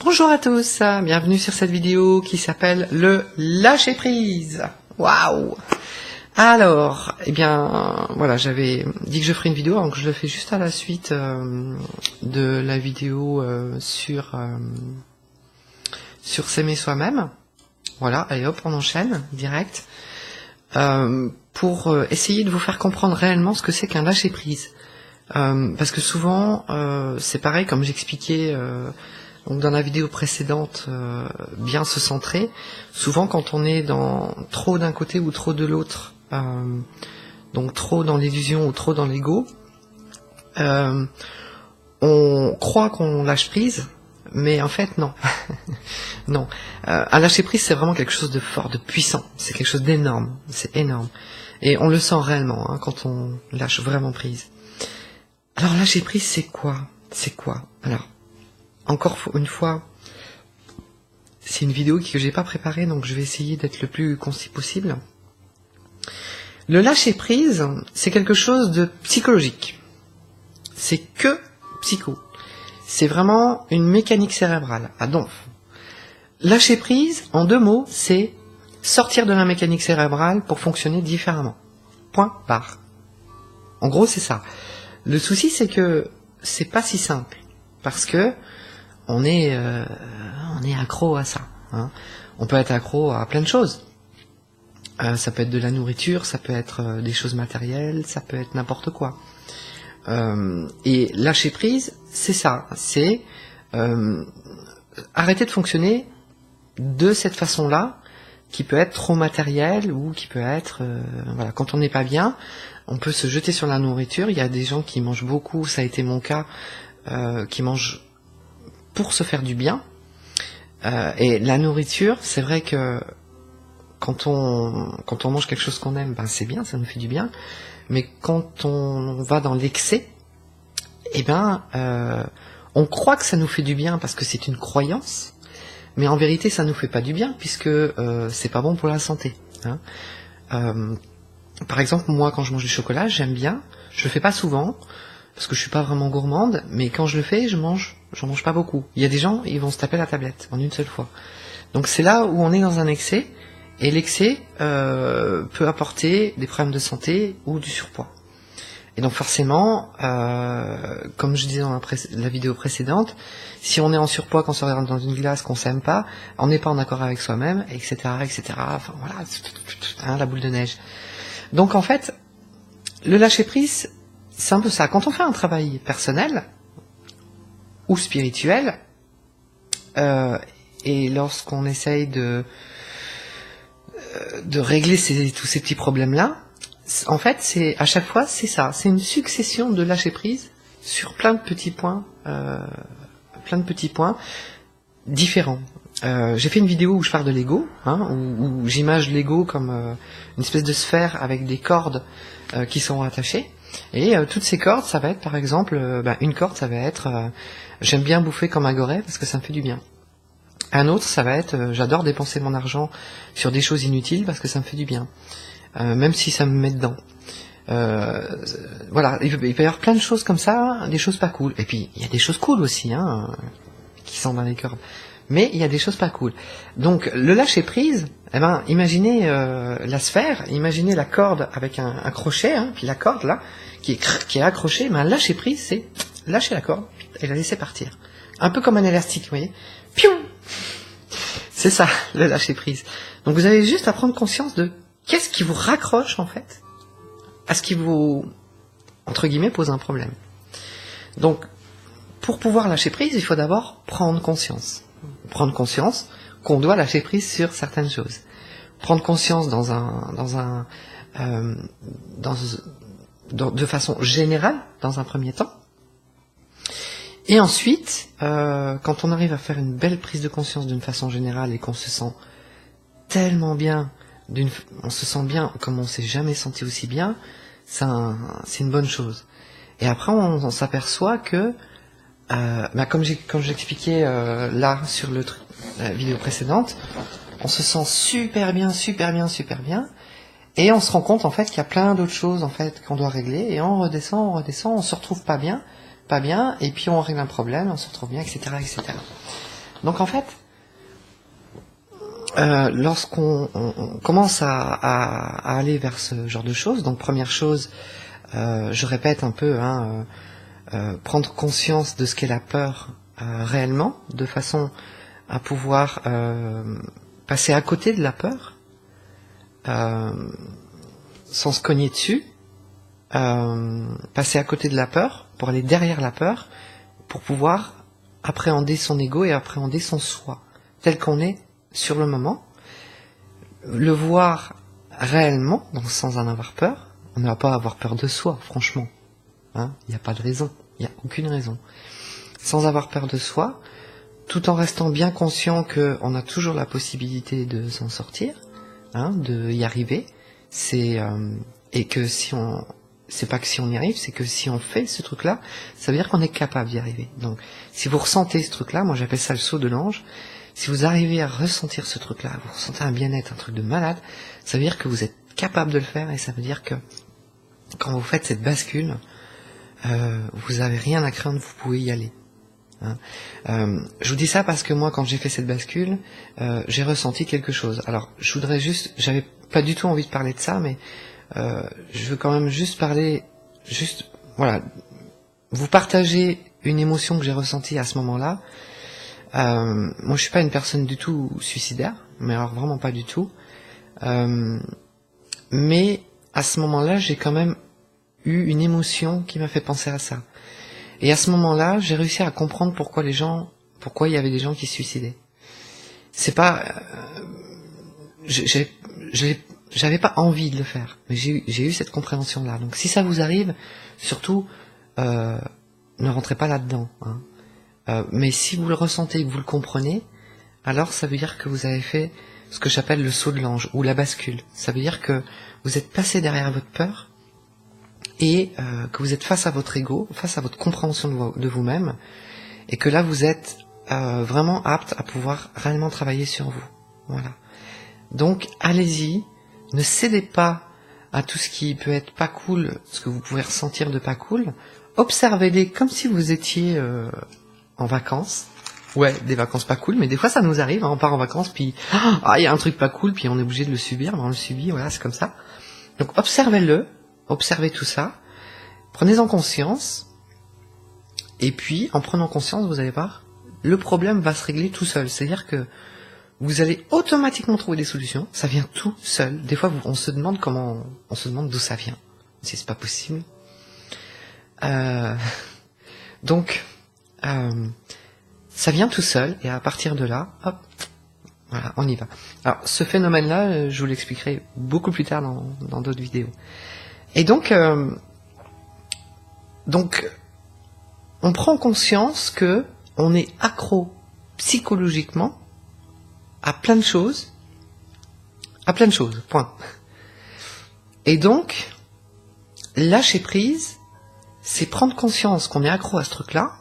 Bonjour à tous, bienvenue sur cette vidéo qui s'appelle le lâcher prise. Waouh! Alors, eh bien, voilà, j'avais dit que je ferais une vidéo, donc je le fais juste à la suite de la vidéo sur s'aimer soi-même. Voilà, allez hop, on enchaîne direct pour essayer de vous faire comprendre réellement ce que c'est qu'un lâcher prise. Parce que souvent, c'est pareil, comme j'expliquais donc dans la vidéo précédente, bien se centrer. Souvent, quand on est dans trop d'un côté ou trop de l'autre, donc trop dans l'illusion ou trop dans l'ego, on croit qu'on lâche prise, mais en fait non. Non. Un lâcher prise, c'est vraiment quelque chose de fort, de puissant. C'est quelque chose d'énorme. C'est énorme. Et on le sent réellement quand on lâche vraiment prise. Alors lâcher prise, c'est quoi? C'est quoi? Alors, encore une fois, c'est une vidéo que j'ai pas préparée, donc je vais essayer d'être le plus concis possible. Le lâcher prise, c'est quelque chose de psychologique. C'est que psycho. C'est vraiment une mécanique cérébrale, à donf. Lâcher prise, en deux mots, c'est sortir de la mécanique cérébrale pour fonctionner différemment. Point barre. En gros, c'est ça. Le souci, c'est que c'est pas si simple, parce que on est accro à ça. On peut être accro à plein de choses. Ça peut être de la nourriture, ça peut être des choses matérielles, ça peut être n'importe quoi. Et lâcher prise, c'est ça. C'est arrêter de fonctionner de cette façon-là, qui peut être trop matérielle ou qui peut être voilà, quand on n'est pas bien, on peut se jeter sur la nourriture. Il y a des gens qui mangent beaucoup, ça a été mon cas, qui mangent pour se faire du bien. Et la nourriture, c'est vrai que quand on mange quelque chose qu'on aime, ben c'est bien, ça nous fait du bien. Mais quand on va dans l'excès, eh ben on croit que ça nous fait du bien parce que c'est une croyance. Mais en vérité, ça nous fait pas du bien, puisque c'est pas bon pour la santé. Par exemple, moi, quand je mange du chocolat, j'aime bien. Je le fais pas souvent, parce que je suis pas vraiment gourmande, mais quand je le fais, j'en mange pas beaucoup. Il y a des gens, ils vont se taper la tablette en une seule fois. Donc c'est là où on est dans un excès, et l'excès peut apporter des problèmes de santé ou du surpoids. Et donc forcément, comme je disais dans la vidéo précédente, si on est en surpoids, qu'on se regarde dans une glace, qu'on s'aime pas, on n'est pas en accord avec soi-même, etc., etc. Enfin voilà, la boule de neige. Donc en fait, le lâcher prise, c'est un peu ça. Quand on fait un travail personnel ou spirituel, et lorsqu'on essaye de régler tous ces petits problèmes-là, en fait, c'est à chaque fois, c'est ça. C'est une succession de lâcher prise sur plein de petits points différents. J'ai fait une vidéo où je parle de l'ego, où j'image l'ego comme une espèce de sphère avec des cordes qui sont attachées. Et toutes ces cordes, ça va être par exemple, une corde, ça va être j'aime bien bouffer comme un goret parce que ça me fait du bien. Un autre, ça va être j'adore dépenser mon argent sur des choses inutiles parce que ça me fait du bien. Même si ça me met dedans. Voilà, il peut y avoir plein de choses comme ça, des choses pas cool. Et puis, il y a des choses cool aussi, qui sont dans les cordes. Mais il y a des choses pas cool. Donc, le lâcher prise, imaginez la sphère, imaginez la corde avec un crochet, puis la corde là, qui est accrochée. Lâcher prise, c'est lâcher la corde et la laisser partir. Un peu comme un élastique, vous voyez. Piou! C'est ça, le lâcher prise. Donc, vous avez juste à prendre conscience de qu'est-ce qui vous raccroche, en fait, à ce qui vous, entre guillemets, pose un problème. Donc, pour pouvoir lâcher prise, il faut d'abord prendre conscience. Prendre conscience qu'on doit lâcher prise sur certaines choses. Prendre conscience de façon générale, dans un premier temps. Et ensuite, quand on arrive à faire une belle prise de conscience d'une façon générale et qu'on se sent tellement bien, on se sent bien comme on s'est jamais senti aussi bien, c'est une bonne chose. Et après on s'aperçoit que comme j'expliquais là sur la vidéo précédente, on se sent super bien, et on se rend compte en fait qu'il y a plein d'autres choses en fait qu'on doit régler, et on redescend, on se retrouve pas bien, et puis on règle un problème, on se retrouve bien, etc., etc. Donc en fait, lorsqu'on commence à aller vers ce genre de choses, donc première chose, je répète un peu, prendre conscience de ce qu'est la peur réellement, de façon à pouvoir passer à côté de la peur, sans se cogner dessus, passer à côté de la peur, pour aller derrière la peur, pour pouvoir appréhender son ego et appréhender son soi, tel qu'on est sur le moment, le voir réellement, donc sans en avoir peur. On ne va pas avoir peur de soi, franchement. Il n'y a pas de raison, il n'y a aucune raison. Sans avoir peur de soi, tout en restant bien conscient qu'on a toujours la possibilité de s'en sortir, de y arriver. Et que c'est pas que si on y arrive, c'est que si on fait ce truc-là, ça veut dire qu'on est capable d'y arriver. Donc, si vous ressentez ce truc-là, moi j'appelle ça le saut de l'ange. Si vous arrivez à ressentir ce truc-là, vous ressentez un bien-être, un truc de malade, ça veut dire que vous êtes capable de le faire, et ça veut dire que quand vous faites cette bascule, vous avez rien à craindre, vous pouvez y aller. Je vous dis ça parce que moi, quand j'ai fait cette bascule, j'ai ressenti quelque chose. Alors, j'avais pas du tout envie de parler de ça, mais je veux quand même vous partager une émotion que j'ai ressentie à ce moment-là. Moi, je suis pas une personne du tout suicidaire, mais alors vraiment pas du tout. Mais à ce moment-là, j'ai quand même eu une émotion qui m'a fait penser à ça. Et à ce moment-là, j'ai réussi à comprendre pourquoi il y avait des gens qui se suicidaient. C'est pas, j'avais pas envie de le faire, mais j'ai eu cette compréhension-là. Donc si ça vous arrive, surtout, ne rentrez pas là-dedans. Mais si vous le ressentez et que vous le comprenez, alors ça veut dire que vous avez fait ce que j'appelle le saut de l'ange, ou la bascule. Ça veut dire que vous êtes passé derrière votre peur, et que vous êtes face à votre ego, face à votre compréhension de vous-même, et que là vous êtes vraiment apte à pouvoir réellement travailler sur vous. Voilà. Donc allez-y, ne cédez pas à tout ce qui peut être pas cool, ce que vous pouvez ressentir de pas cool. Observez-les comme si vous étiez en vacances. Ouais, des vacances pas cool, mais des fois ça nous arrive, on part en vacances, puis il y a un truc pas cool, puis on est obligé de le subir, on le subit, voilà, c'est comme ça. Donc observez-le, observez tout ça, prenez-en conscience, et puis en prenant conscience, vous allez voir, le problème va se régler tout seul. C'est-à-dire que vous allez automatiquement trouver des solutions, ça vient tout seul. Des fois, on se demande d'où ça vient. Si c'est pas possible. Donc, ça vient tout seul, et à partir de là, hop, voilà, on y va. Alors, ce phénomène-là, je vous l'expliquerai beaucoup plus tard dans d'autres vidéos. Et donc, on prend conscience que on est accro psychologiquement à plein de choses, point. Et donc, lâcher prise, c'est prendre conscience qu'on est accro à ce truc-là,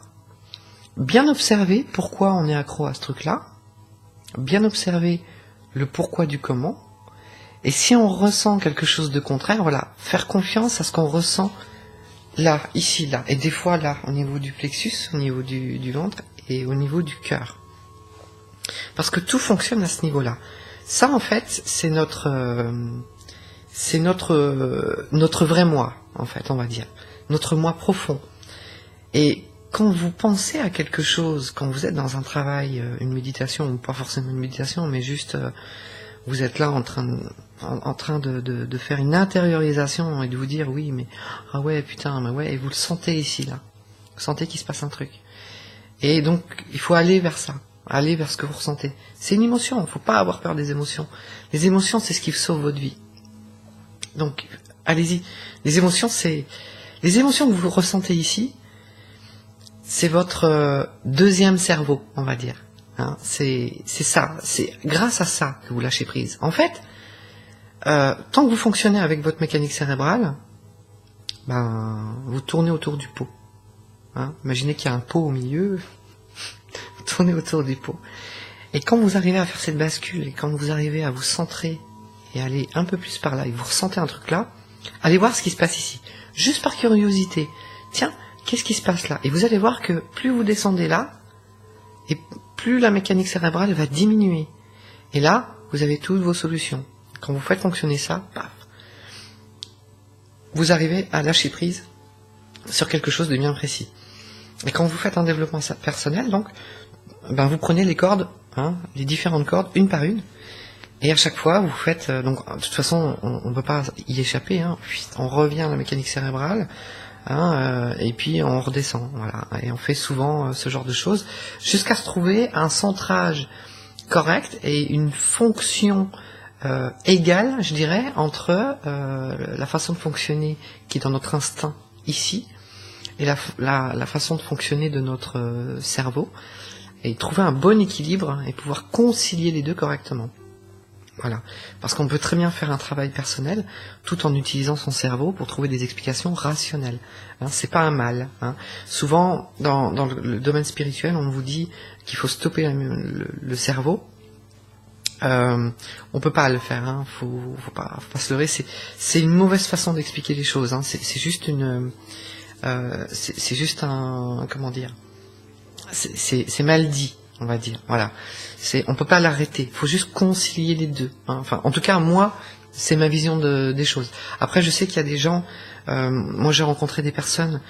bien observer pourquoi on est accro à ce truc-là, bien observer le pourquoi du comment, et si on ressent quelque chose de contraire, voilà, faire confiance à ce qu'on ressent là, ici, là, et des fois là, au niveau du plexus, au niveau du ventre, et au niveau du cœur. Parce que tout fonctionne à ce niveau-là. Ça, en fait, c'est notre vrai moi, en fait, on va dire. Notre moi profond. Et quand vous pensez à quelque chose, quand vous êtes dans un travail, une méditation, ou pas forcément une méditation, mais juste, vous êtes là en train de faire une intériorisation et de vous dire, oui, mais, ah ouais, putain, mais ouais, et vous le sentez ici, là. Vous sentez qu'il se passe un truc. Et donc, il faut aller vers ça. Aller vers ce que vous ressentez. C'est une émotion, il ne faut pas avoir peur des émotions. Les émotions, c'est ce qui sauve votre vie. Donc, allez-y. Les émotions que vous ressentez ici, c'est votre deuxième cerveau, on va dire. C'est ça, c'est grâce à ça que vous lâchez prise. En fait, tant que vous fonctionnez avec votre mécanique cérébrale, vous tournez autour du pot. Imaginez qu'il y a un pot au milieu, vous tournez autour du pot. Et quand vous arrivez à faire cette bascule, et quand vous arrivez à vous centrer, et aller un peu plus par là, et vous ressentez un truc là, allez voir ce qui se passe ici. Juste par curiosité. Tiens, qu'est-ce qui se passe là? Et vous allez voir que plus vous descendez là, et plus la mécanique cérébrale va diminuer. Et là, vous avez toutes vos solutions. Quand vous faites fonctionner ça, paf, vous arrivez à lâcher prise sur quelque chose de bien précis. Et quand vous faites un développement personnel, donc, ben vous prenez les cordes, hein, les différentes cordes, une par une, et à chaque fois, vous faites... donc, de toute façon, on ne peut pas y échapper, hein, on revient à la mécanique cérébrale, hein, et puis on redescend, voilà. Et on fait souvent ce genre de choses, jusqu'à se trouver un centrage correct et une fonction égale, je dirais, entre la façon de fonctionner qui est dans notre instinct ici, et la façon de fonctionner de notre cerveau, et trouver un bon équilibre et pouvoir concilier les deux correctement. Voilà, parce qu'on peut très bien faire un travail personnel tout en utilisant son cerveau pour trouver des explications rationnelles. Hein, c'est pas un mal. Hein. Souvent, dans le domaine spirituel, on vous dit qu'il faut stopper le cerveau. On peut pas le faire. Hein. Faut pas se leurrer. C'est une mauvaise façon d'expliquer les choses. Hein. C'est juste c'est juste un, comment dire, c'est mal dit, on va dire. Voilà, on peut pas l'arrêter. Il faut juste concilier les deux. Hein. Enfin, en tout cas, moi, c'est ma vision des choses. Après, je sais qu'il y a des gens. Moi, j'ai rencontré des personnes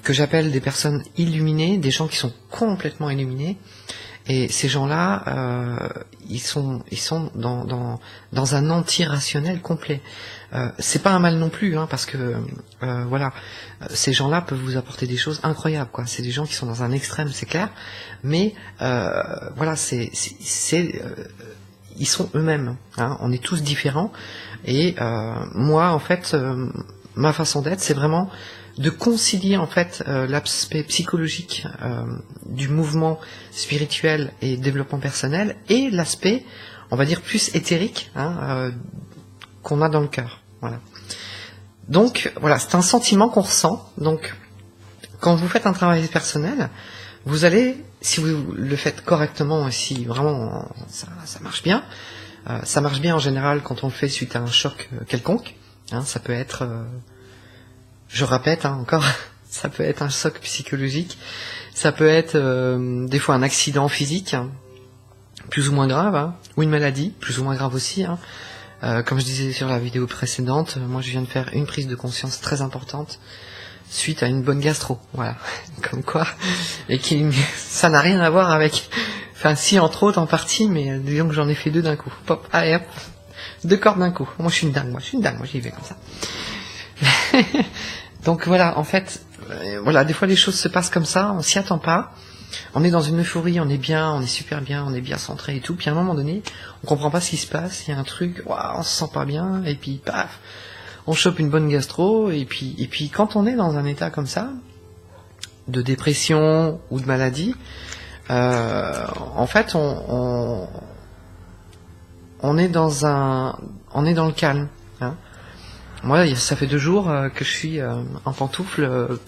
que j'appelle des personnes illuminées, des gens qui sont complètement illuminés. Et ces gens-là, ils sont dans un anti-rationnel complet. C'est pas un mal non plus, hein, parce que voilà, ces gens-là peuvent vous apporter des choses incroyables, quoi. C'est des gens qui sont dans un extrême, c'est clair, mais voilà, ils sont eux-mêmes. Hein, on est tous différents. Et moi, en fait, ma façon d'être, c'est vraiment de concilier en fait l'aspect psychologique du mouvement spirituel et développement personnel et l'aspect, on va dire, plus éthérique, hein, qu'on a dans le cœur. Voilà. Donc voilà, c'est un sentiment qu'on ressent. Donc quand vous faites un travail personnel, vous allez, si vous le faites correctement et si vraiment ça marche bien, ça marche bien en général quand on le fait suite à un choc quelconque. Hein, ça peut être je répète, hein, encore, ça peut être un choc psychologique, ça peut être des fois un accident physique, hein, plus ou moins grave, hein, ou une maladie, plus ou moins grave aussi. Hein. Comme je disais sur la vidéo précédente, moi je viens de faire une prise de conscience très importante suite à une bonne gastro, voilà, comme quoi, et ça n'a rien à voir avec, enfin si entre autres en partie, mais disons que j'en ai fait deux d'un coup, pop, allez hop, deux cordes d'un coup. Moi je suis une dingue, moi j'y vais comme ça. Donc voilà, en fait, voilà, des fois les choses se passent comme ça, on s'y attend pas, on est dans une euphorie, on est bien, on est super bien, on est bien centré et tout, puis à un moment donné, on comprend pas ce qui se passe, il y a un truc, on se sent pas bien, et puis paf, on chope une bonne gastro, et puis quand on est dans un état comme ça, de dépression ou de maladie, en fait, on est dans le calme, hein. Moi, ça fait 2 jours que je suis en pantoufle,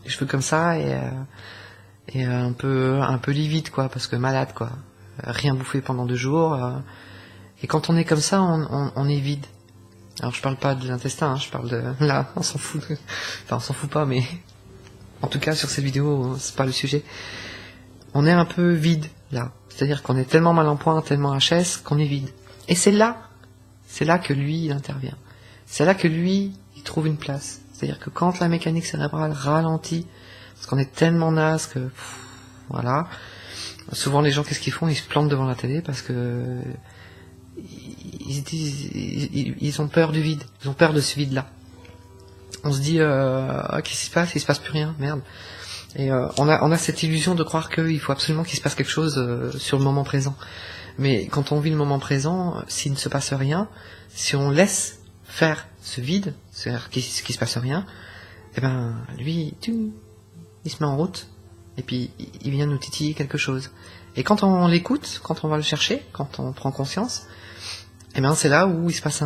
les cheveux comme ça et un peu livide, quoi, parce que malade, quoi. Rien bouffé pendant 2 jours. Et quand on est comme ça, on est vide. Alors je parle pas de l'intestin, hein, je parle de là, on s'en fout. Enfin, on s'en fout pas, mais en tout cas sur cette vidéo, c'est pas le sujet. On est un peu vide là, c'est-à-dire qu'on est tellement mal en point, tellement HS qu'on est vide. Et c'est là que lui il intervient. C'est là que lui, il trouve une place. C'est-à-dire que quand la mécanique cérébrale ralentit, parce qu'on est tellement naze que, voilà, souvent les gens, qu'est-ce qu'ils font? Ils se plantent devant la télé parce que ils se disent, ils ont peur du vide, ils ont peur de ce vide-là. On se dit, qu'est-ce qui se passe? Il se passe plus rien, merde. Et on a cette illusion de croire qu'il faut absolument qu'il se passe quelque chose sur le moment présent. Mais quand on vit le moment présent, s'il ne se passe rien, si on laisse faire ce vide, c'est-à-dire qu'il se passe rien, et ben lui, il se met en route, et puis il vient nous titiller quelque chose. Et quand on l'écoute, quand on va le chercher, quand on prend conscience, et ben c'est là où il se passe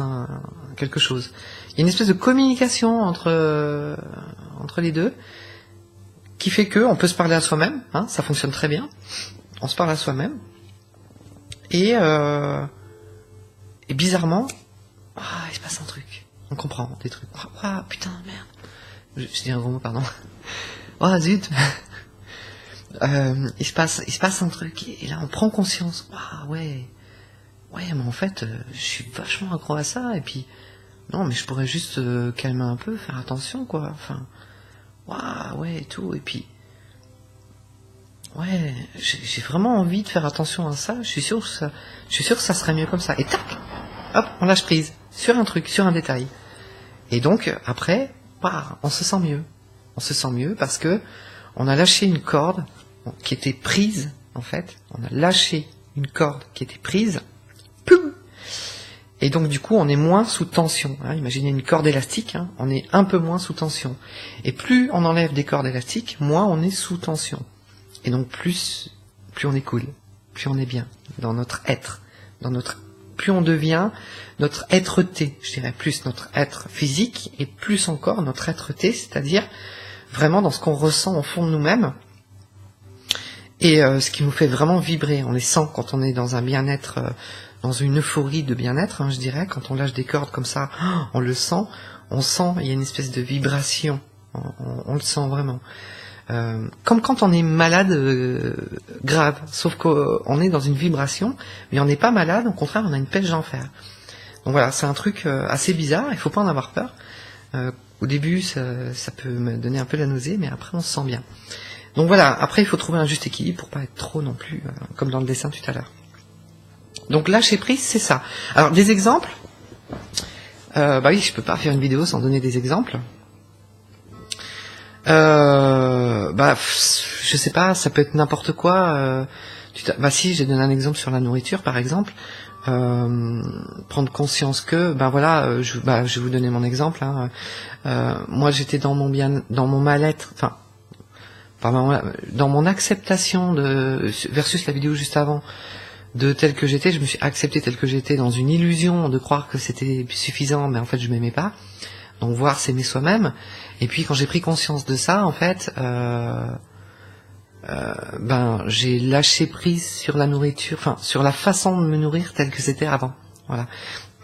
quelque chose. Il y a une espèce de communication entre les deux, qui fait que on peut se parler à soi-même, hein, ça fonctionne très bien. On se parle à soi-même, et bizarrement, il se passe un truc. On comprend des trucs. Putain, merde. Je dis un gros mot, pardon. Zut. il se passe un truc, et là on prend conscience, waouh, ouais, mais en fait, je suis vachement accro à ça, et puis, non, mais je pourrais juste calmer un peu, faire attention, quoi, enfin, waouh, ouais, et tout, et puis, ouais, j'ai vraiment envie de faire attention à ça, je suis sûr que ça serait mieux comme ça, et tac, hop, on lâche prise, sur un truc, sur un détail. Et donc, après, on se sent mieux. On se sent mieux parce que on a lâché une corde qui était prise, en fait. On a lâché une corde qui était prise. Poum. Et donc, du coup, on est moins sous tension. Hein. Imaginez une corde élastique, hein. On est un peu moins sous tension. Et plus on enlève des cordes élastiques, moins on est sous tension. Et donc, plus on est cool, plus on est bien dans notre être, plus on devient notre être-té, je dirais plus notre être physique et plus encore notre être-té, c'est-à-dire vraiment dans ce qu'on ressent au fond de nous-mêmes et ce qui nous fait vraiment vibrer. On les sent quand on est dans un bien-être, dans une euphorie de bien-être, hein, je dirais, quand on lâche des cordes comme ça, on le sent, il y a une espèce de vibration, on le sent vraiment. Comme quand on est malade grave, sauf qu'on est dans une vibration, mais on n'est pas malade, au contraire on a une pêche d'enfer. Donc voilà, c'est un truc assez bizarre, il faut pas en avoir peur. Au début ça peut me donner un peu la nausée, mais après on se sent bien. Donc voilà, après il faut trouver un juste équilibre pour pas être trop non plus, comme dans le dessin tout à l'heure. Donc lâcher prise, c'est ça. Alors des exemples, bah oui, je peux pas faire une vidéo sans donner des exemples. Bah, je sais pas, ça peut être n'importe quoi. Bah si, j'ai donné un exemple sur la nourriture, par exemple. Prendre conscience que, ben voilà, je vais vous donner mon exemple. Hein. Moi, j'étais dans mon mal-être, enfin, dans mon acceptation versus la vidéo juste avant, de tel que j'étais. Je me suis accepté tel que j'étais dans une illusion de croire que c'était suffisant, mais en fait, je m'aimais pas. Donc voir, s'aimer soi-même. Et puis quand j'ai pris conscience de ça, en fait, j'ai lâché prise sur la nourriture, enfin sur la façon de me nourrir telle que c'était avant. Voilà.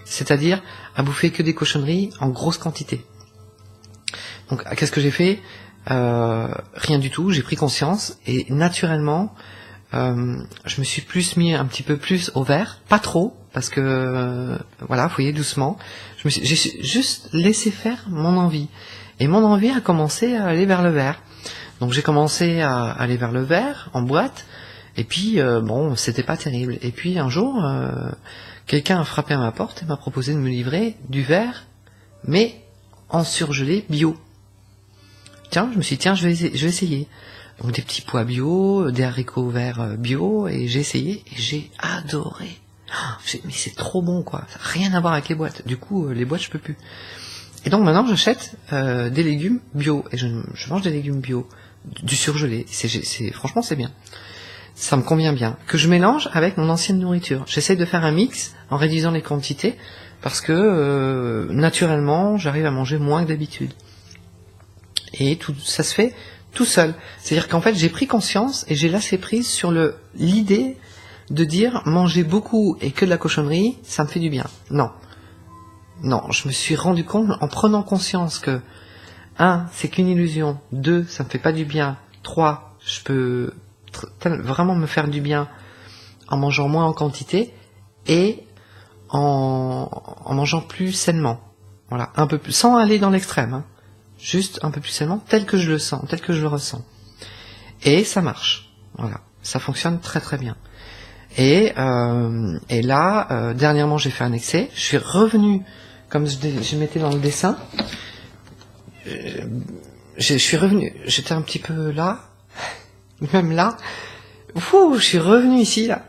C'est-à-dire à bouffer que des cochonneries en grosse quantité. Donc qu'est-ce que j'ai fait ? Rien du tout. J'ai pris conscience et naturellement, je me suis mis un petit peu plus au vert, pas trop, parce que voilà, faut y aller doucement. J'ai juste laissé faire mon envie. Et mon envie a commencé à aller vers le vert. Donc j'ai commencé à aller vers le vert, en boîte, et puis bon, c'était pas terrible. Et puis un jour, quelqu'un a frappé à ma porte et m'a proposé de me livrer du vert, mais en surgelé bio. Tiens, je me suis dit, tiens, je vais essayer. Donc des petits pois bio, des haricots verts bio, et j'ai essayé, et j'ai adoré. Mais c'est trop bon, quoi. Ça n'a rien à voir avec les boîtes. Du coup, les boîtes, je peux plus. Et donc maintenant, j'achète des légumes bio. Et je mange des légumes bio, du surgelé. Franchement, c'est bien. Ça me convient bien. Que je mélange avec mon ancienne nourriture. J'essaie de faire un mix en réduisant les quantités, parce que naturellement, j'arrive à manger moins que d'habitude. Et tout ça se fait tout seul. C'est-à-dire qu'en fait, j'ai pris conscience et j'ai lâché prise sur l'idée de dire manger beaucoup et que de la cochonnerie, ça me fait du bien. Non, je me suis rendu compte en prenant conscience que 1, c'est qu'une illusion, 2, ça me fait pas du bien, 3, je peux vraiment me faire du bien en mangeant moins en quantité et en mangeant plus sainement. Voilà, un peu plus, sans aller dans l'extrême, hein. Juste un peu plus sainement, tel que je le sens, tel que je le ressens. Et ça marche. Voilà, ça fonctionne très très bien. Et là, dernièrement, j'ai fait un excès. Je suis revenu, comme je mettais dans le dessin, je suis revenu, j'étais un petit peu là, même là. Je suis revenu ici, là.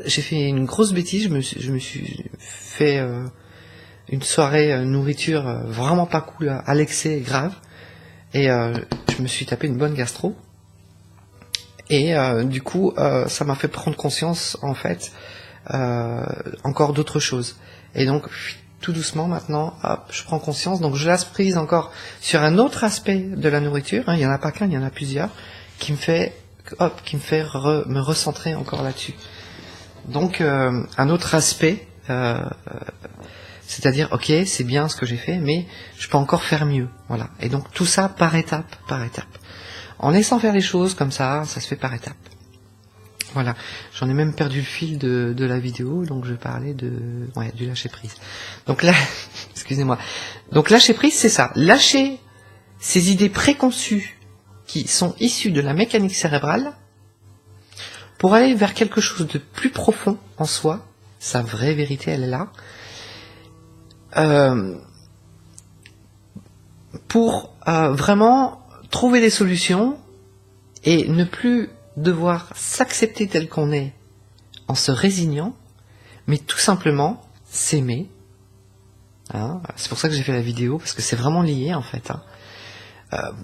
J'ai fait une grosse bêtise, je me suis fait une soirée nourriture vraiment pas cool, à l'excès grave. Et je me suis tapé une bonne gastro. Et du coup, ça m'a fait prendre conscience, en fait, encore d'autres choses. Et donc, tout doucement, maintenant, hop, je prends conscience. Donc, je lâche prise encore sur un autre aspect de la nourriture. Hein, il n'y en a pas qu'un, il y en a plusieurs, qui me fait me recentrer encore là-dessus. Donc, un autre aspect, c'est-à-dire, ok, c'est bien ce que j'ai fait, mais je peux encore faire mieux. Voilà. Et donc, tout ça par étape, par étape. en laissant faire les choses comme ça se fait par étapes. Voilà, j'en ai même perdu le fil de la vidéo, donc je parlais du lâcher prise. Donc là, excusez-moi. Donc lâcher prise, c'est ça. Lâcher ces idées préconçues qui sont issues de la mécanique cérébrale pour aller vers quelque chose de plus profond en soi. Sa vraie vérité, elle est là. Pour vraiment trouver des solutions et ne plus devoir s'accepter tel qu'on est en se résignant, mais tout simplement s'aimer. Hein, c'est pour ça que j'ai fait la vidéo, parce que c'est vraiment lié en fait. Hein,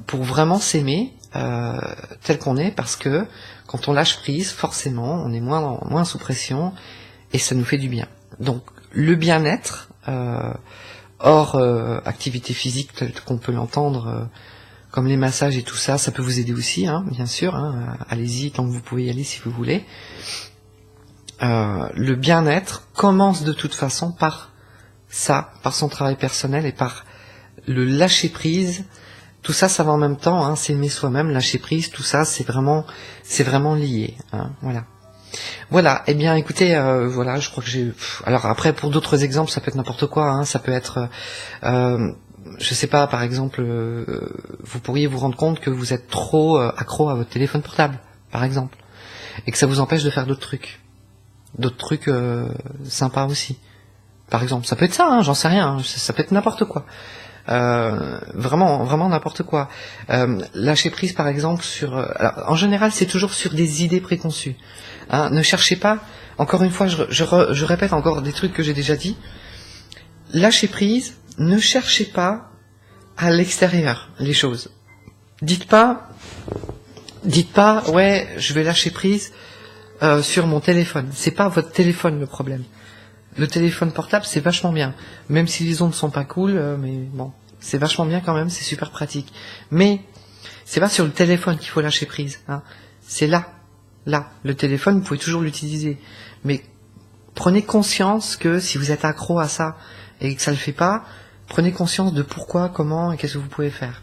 pour vraiment s'aimer tel qu'on est, parce que quand on lâche prise, forcément, on est moins sous pression et ça nous fait du bien. Donc le bien-être, hors activité physique telle qu'on peut l'entendre, comme les massages et tout ça, ça peut vous aider aussi, hein, bien sûr. Hein, allez-y tant que vous pouvez y aller si vous voulez. Le bien-être commence de toute façon par ça, par son travail personnel et par le lâcher prise. Tout ça, ça va en même temps. Hein, s'aimer soi-même, lâcher prise, tout ça, c'est vraiment lié. Hein, voilà. Voilà. Eh bien, écoutez, voilà, je crois que j'ai. Alors après, pour d'autres exemples, ça peut être n'importe quoi. Hein, ça peut être. Je sais pas, par exemple, vous pourriez vous rendre compte que vous êtes trop accro à votre téléphone portable, par exemple, et que ça vous empêche de faire d'autres trucs sympas aussi. Par exemple, ça peut être ça, hein, j'en sais rien, hein, ça peut être n'importe quoi, vraiment n'importe quoi. Lâcher prise, par exemple, alors, en général, c'est toujours sur des idées préconçues. Hein, ne cherchez pas. Encore une fois, je répète encore des trucs que j'ai déjà dit. Lâcher prise. Ne cherchez pas à l'extérieur les choses. Dites pas, ouais, je vais lâcher prise sur mon téléphone. C'est pas votre téléphone le problème. Le téléphone portable, c'est vachement bien. Même si les ondes sont pas cool, mais bon, c'est vachement bien quand même, c'est super pratique. Mais c'est pas sur le téléphone qu'il faut lâcher prise. Hein. C'est là. Le téléphone, vous pouvez toujours l'utiliser. Mais prenez conscience que si vous êtes accro à ça et que ça le fait pas, prenez conscience de pourquoi, comment et qu'est-ce que vous pouvez faire.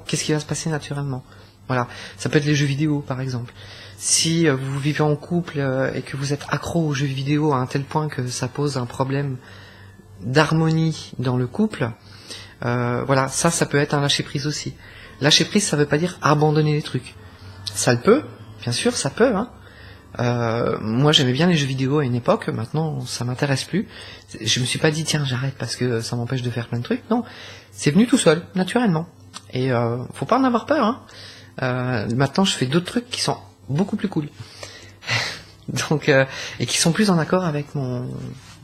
Qu'est-ce qui va se passer naturellement. Voilà. Ça peut être les jeux vidéo, par exemple. Si vous vivez en couple et que vous êtes accro aux jeux vidéo à un tel point que ça pose un problème d'harmonie dans le couple, voilà, ça peut être un lâcher-prise aussi. Lâcher-prise, ça veut pas dire abandonner les trucs. Ça le peut, bien sûr, ça peut, hein. Moi j'aimais bien les jeux vidéo à une époque, maintenant ça m'intéresse plus. Je me suis pas dit tiens j'arrête parce que ça m'empêche de faire plein de trucs. Non, c'est venu tout seul, naturellement. Et faut pas en avoir peur. Hein. Maintenant je fais d'autres trucs qui sont beaucoup plus cool. Donc et qui sont plus en accord avec mon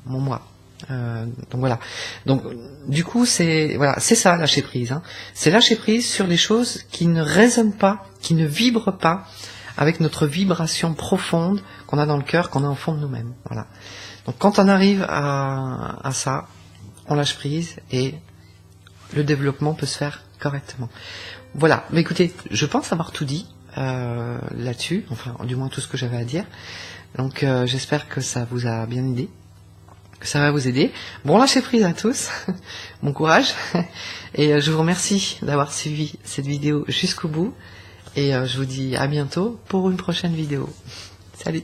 moi. Donc voilà. Donc du coup c'est ça lâcher prise. Hein. C'est lâcher prise sur les choses qui ne résonnent pas, qui ne vibrent pas avec notre vibration profonde qu'on a dans le cœur, qu'on a au fond de nous-mêmes. Voilà. Donc quand on arrive à ça, on lâche prise et le développement peut se faire correctement. Voilà. Mais écoutez, je pense avoir tout dit là-dessus, enfin du moins tout ce que j'avais à dire. Donc j'espère que ça vous a bien aidé, que ça va vous aider. Bon, lâchez prise à tous, bon courage, et je vous remercie d'avoir suivi cette vidéo jusqu'au bout. Et je vous dis à bientôt pour une prochaine vidéo. Salut!